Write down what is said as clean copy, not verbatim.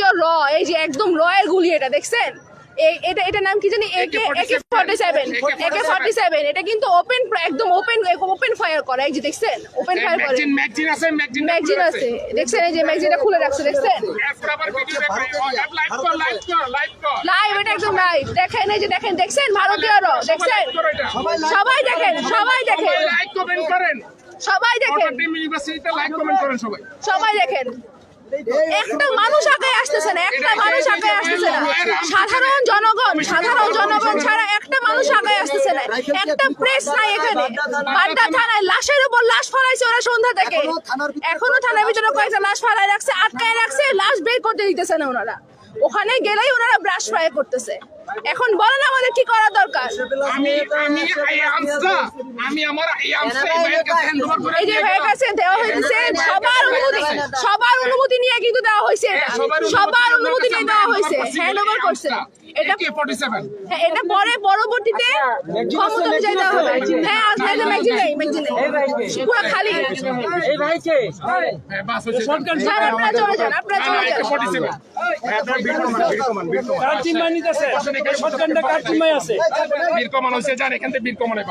ভারতীয় র, এই যে একদম র এর গুলি, এটা দেখছেন? এটা নাম কি জানি, AK-47। এটা কিন্তু ওপেন, একদম ওপেন ফায়ার করে, এই যে দেখছেন ওপেন ফায়ার করে। ম্যাগজিন আছে দেখছেন, এই যে ম্যাগজিনটা খুলে রাখছে দেখছেন, লাইভ, এটা একদম লাইভ। দেখেন এই যে দেখছেন ভারতীয় র, দেখছেন? সবাই দেখেন, সবাই দেখেন, সবাই দেখেন। একটা মানুষ আগে আসতেছে না, একটা মানুষ আগে আসতেছে না। সাধারণ জনগণ ছাড়া একটা মানুষ আগে আসতেছে না। একটা প্রেস নাই এখানে। বাড্ডা থানায় লাশের উপর লাশ ফলাইছে ওরা সন্ধ্যা থেকে, এখনো থানার ভিতরে কয়েকটা লাশ ফলাই রাখছে, আটকায় রাখছে, লাশ বের করতে দিতেছে না ওনারা। ওখানে গেলেই ওনারা ব্রাশ ফ্রাই করতেছে। এখন বলেন আমাদের কি করা দরকার? এই যে ভাইয়ের কাছে দেওয়া হয়েছে, সবার অনুমতি নিয়ে কিন্তু দেওয়া হয়েছে, সবার অনুমতি নিয়ে দেওয়া হয়েছে, হ্যান্ড ওভার করছে। এটা পরে পরবর্তীতে ক্ষমতা অনুযায়ী দেওয়া হবে। হ্যাঁ, আজকে ম্যাগজিন নেই, পুরো খালি। আপনারা চলে যান, আপনারা চলে যান। বীর কমান হয়েছে, যান এখান থেকে বীর কমানে